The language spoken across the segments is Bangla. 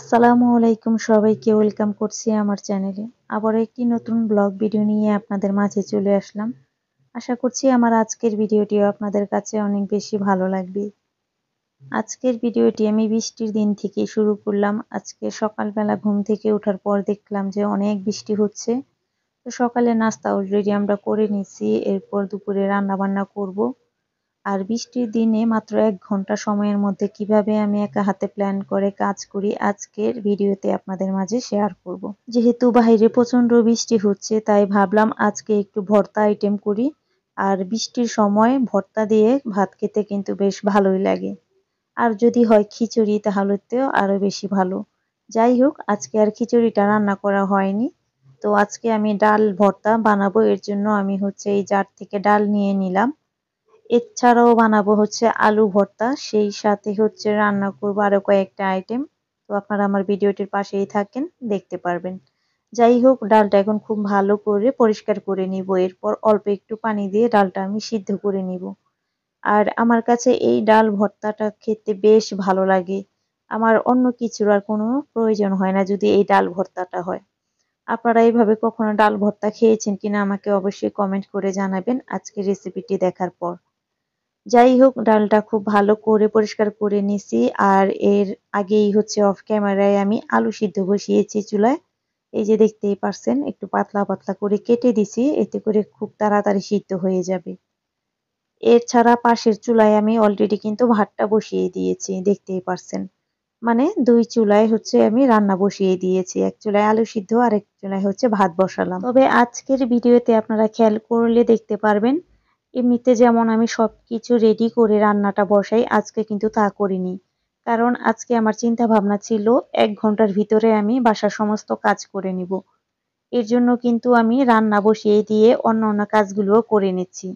আসসালামু আলাইকুম সবাইকে ওয়েলকাম করছি আমার চ্যানেলে। আবার একটি নতুন ব্লগ ভিডিও নিয়ে আপনাদের মাঝে চলে আসলাম। আশা করছি আমার আজকের ভিডিওটিও আপনাদের কাছে অনেক বেশি ভালো লাগবে। আজকের ভিডিওটি আমি বৃষ্টির দিন থেকে শুরু করলাম। আজকে সকালবেলা ঘুম থেকে ওঠার পর দেখলাম যে অনেক বৃষ্টি হচ্ছে। তো সকালে নাস্তা অলরেডি আমরা করে নিয়েছি, এরপর দুপুরে রান্না বান্না করব। আর বৃষ্টির দিনে মাত্র ১ ঘন্টা সময়ের মধ্যে কিভাবে আমি একা হাতে প্ল্যান করে কাজ করি আজকের ভিডিওতে আপনাদের মাঝে শেয়ার করব। যেহেতু বাইরে প্রচন্ড বৃষ্টি হচ্ছে তাই ভাবলাম আজকে একটু ভর্তা আইটেম করি। আর বৃষ্টির সময় ভর্তা দিয়ে ভাত খেতে কিন্তু বেশ ভালোই লাগে। আর যদি হয় খিচুড়ি তাহলে তো আরো বেশি ভালো। যাই হোক, আজকে আর খিচুড়িটা রান্না করা হয়নি। তো আজকে আমি ডাল ভর্তা বানাবো, এর জন্য আমি এই জার থেকে ডাল নিয়ে নিলাম। এছাড়াও বানাবো আলু ভর্তা, সেই সাথে রান্না করবো আরো কয়েকটা আইটেম। তো আপনারা আমার ভিডিওটির পাশেই থাকেন, দেখতে পারবেন। যাই হোক, ডালটা এখন খুব ভালো করে পরিষ্কার করে নিব, এরপর অল্প একটু পানি দিয়ে ডালটা আমি সিদ্ধ করে নিব। আর আমার কাছে এই ডাল ভর্তাটা খেতে বেশ ভালো লাগে। আমার অন্য কিছুর আর কোনো প্রয়োজন হয় না যদি এই ডাল ভর্তাটা হয়। আপনারা এইভাবে কখনো ডাল ভর্তা খেয়েছেন কিনা আমাকে অবশ্যই কমেন্ট করে জানাবেন আজকের রেসিপিটি দেখার পর। যাই হোক, ডালটা খুব ভালো করে পরিষ্কার করে নিছি। আর এর আগেই অফ ক্যামেরায় আমি আলু সিদ্ধ বসিয়েছি চুলায়। এই যে দেখতেই পারছেন, একটু পাতলা পাতলা করে কেটে দিছি, এতে করে খুব তাড়াতাড়ি সিদ্ধ হয়ে যাবে। এছাড়া পাশের চুলায় আমি অলরেডি কিন্তু ভাতটা বসিয়ে দিয়েছি, দেখতেই পারছেন। মানে ২ চুলায় আমি রান্না বসিয়ে দিয়েছি। এক চুলায় আলু সিদ্ধ, আরেক চুলায় ভাত বসালাম। তবে আজকের ভিডিওতে আপনারা খেয়াল করলে দেখতে পারবেন, এমনিতে যেমন আমি সবকিছু রেডি করে রান্নাটা বসাই, আজকে কিন্তু তা করিনি। কারণ আজকে আমার চিন্তা ভাবনা ছিল ১ ঘন্টার ভিতরে আমি বাসার সমস্ত কাজ করে নিব। এর জন্য কিন্তু আমি রান্না বসিয়ে দিয়ে অন্য কাজগুলোও করে নিচ্ছি।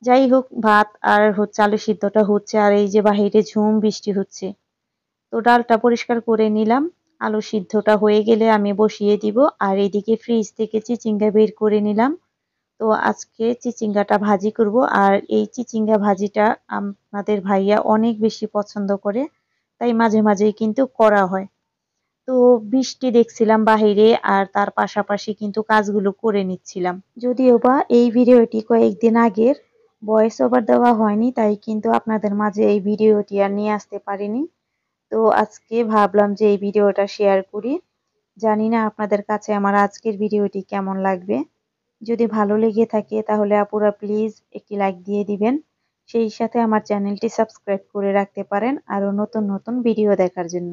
যাই হোক, ভাত আর আলু সিদ্ধটা হচ্ছে, আর এই যে বাহিরে ঝুম বৃষ্টি হচ্ছে। তো ডালটা পরিষ্কার করে নিলাম। আলু সিদ্ধটা হয়ে গেলে আমি বসিয়ে দিব। আর এদিকে ফ্রিজ থেকে চিচিঙ্গা বের করে নিলাম। তো আজকে চিচিঙ্গাটা ভাজি করব। আর এই চিচিঙ্গা ভাজিটা আমাদের ভাইয়া অনেক বেশি পছন্দ করে, তাই মাঝে মাঝেই কিন্তু করা হয়। তো বৃষ্টি দেখছিলাম বাহিরে, আর তার পাশাপাশি কিন্তু কাজগুলো করে নিচ্ছিলাম। যদিও বা এই ভিডিওটি কয়েকদিন আগের, ভয়েস ওভার দেওয়া হয়নি, তাই কিন্তু আপনাদের মাঝে এই ভিডিওটি আর নিয়ে আসতে পারিনি। তো আজকে ভাবলাম যে এই ভিডিওটা শেয়ার করি। জানি না আপনাদের কাছে আমার আজকের ভিডিওটি কেমন লাগবে। যদি ভালো লেগে থাকে তাহলে আপুরা প্লিজ একটি লাইক দিয়ে দিবেন। সেই সাথে আমার চ্যানেলটি সাবস্ক্রাইব করে রাখতে পারেন আরো নতুন ভিডিও দেখার জন্য।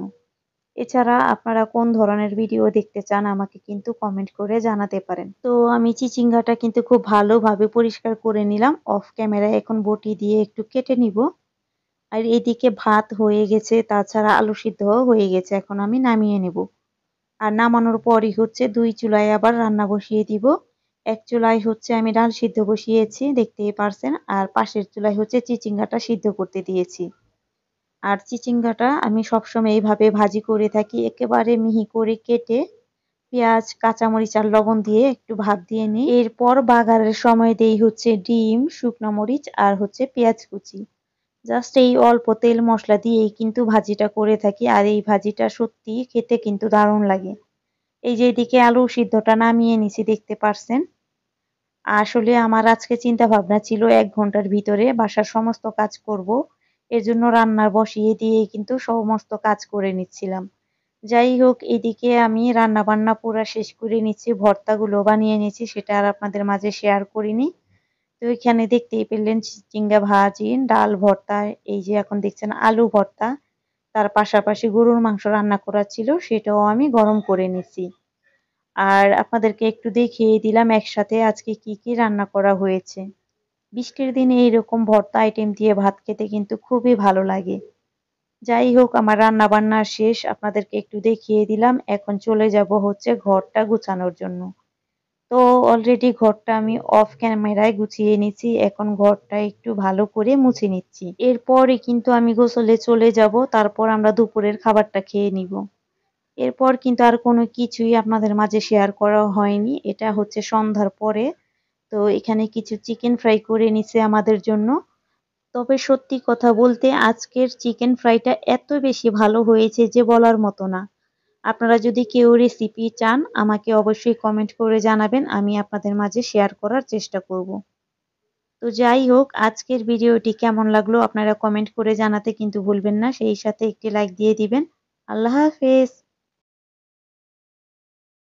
এছাড়া আপনারা কোন ধরনের ভিডিও দেখতে চান আমাকে কিন্তু কমেন্ট করে জানাতে পারেন। তো আমি চিচিঙ্গাটা কিন্তু খুব ভালোভাবে পরিষ্কার করে নিলাম। অফ ক্যামেরায় এখন বটি দিয়ে একটু কেটে নিব। আর এদিকে ভাত হয়ে গেছে, তাছাড়া আলু সিদ্ধও হয়ে গেছে, এখন আমি নামিয়ে নেব। আর নামানোর পরই ২ চুলায় আবার রান্না বসিয়ে দিব। এক চুলায় আমি ডাল সিদ্ধ বসিয়েছি, দেখতেই পারছেন। আর পাশের চুলায় চিচিঙ্গাটা সিদ্ধ করতে দিয়েছি। আর চিচিঙ্গাটা আমি সবসময় এইভাবে ভাজি করে থাকি, একেবারে মিহি করে কেটে পেঁয়াজ, কাঁচামরিচ আর লবণ দিয়ে একটু ভাপ দিয়ে নিই। এরপর বাগারের সময় দেই ডিম, শুকনো মরিচ আর পেঁয়াজ কুচি। জাস্ট এই অল্প তেল মশলা দিয়েই কিন্তু ভাজিটা করে থাকি। আর এই ভাজিটা সত্যি খেতে কিন্তু দারুণ লাগে। এই যে এদিকে আলু সিদ্ধটা নামিয়ে নিছি, দেখতে পারছেন। আসলে আমার আজকে চিন্তা ভাবনা ছিল ১ ঘন্টার ভিতরে বাসার সমস্ত কাজ করব। এজন্য রান্না বসিয়ে দিয়েই কিন্তু সমস্ত কাজ করে নিচ্ছিলাম। যাই হোক, এদিকে আমি রান্না বান্না পুরা শেষ করে নিচ্ছি, ভর্তাগুলো বানিয়ে নিচ্ছি, সেটা আর আপনাদের মাঝে শেয়ার করিনি। তো এখানে দেখতেই পেলেন চিচিঙ্গা ভাজি, ডাল ভর্তা, এই যে এখন দেখছেন আলু ভর্তা। তার পাশাপাশি গরুর মাংস রান্না করা ছিল, সেটাও আমি গরম করে নিছি। আর আপনাদেরকে একটু দেখিয়ে দিলাম একসাথে আজকে কি রান্না করা হয়েছে। বৃষ্টির দিনে এইরকম ভর্তা আইটেম দিয়ে ভাত খেতে কিন্তু খুবই ভালো লাগে। যাই হোক, আমার রান্না বান্না শেষ, আপনাদেরকে একটু দেখিয়ে দিলাম। এখন চলে যাব ঘরটা গুছানোর জন্য। তো অলরেডি ঘরটা আমি অফ ক্যামেরায় গুছিয়ে নিচ্ছি, এখন ঘরটা একটু ভালো করে মুছে নিচ্ছি। এরপরই কিন্তু আমি গোসলে চলে যাব, তারপর আমরা দুপুরের খাবারটা খেয়ে নিব। এরপর কিন্তু আর কোনো কিছুই আপনাদের মাঝে শেয়ার করা হয়নি, এটা সন্ধ্যার পরে। তো এখানে কিছু চিকেন ফ্রাই করে নিছে আমাদের জন্য। তবে সত্যি কথা বলতে আজকের চিকেন ফ্রাইটা এত বেশি ভালো হয়েছে যে বলার মতো না। আপনারা যদি কেউ রেসিপি চান আমাকে অবশ্যই কমেন্ট করে জানাবেন, আমি আপনাদের মাঝে শেয়ার করার চেষ্টা করব। তো যাই হোক, আজকের ভিডিওটি কেমন লাগলো আপনারা কমেন্ট করে জানাতে কিন্তু ভুলবেন না, সেই সাথে একটি লাইক দিয়ে দিবেন। আল্লাহ হাফেজ।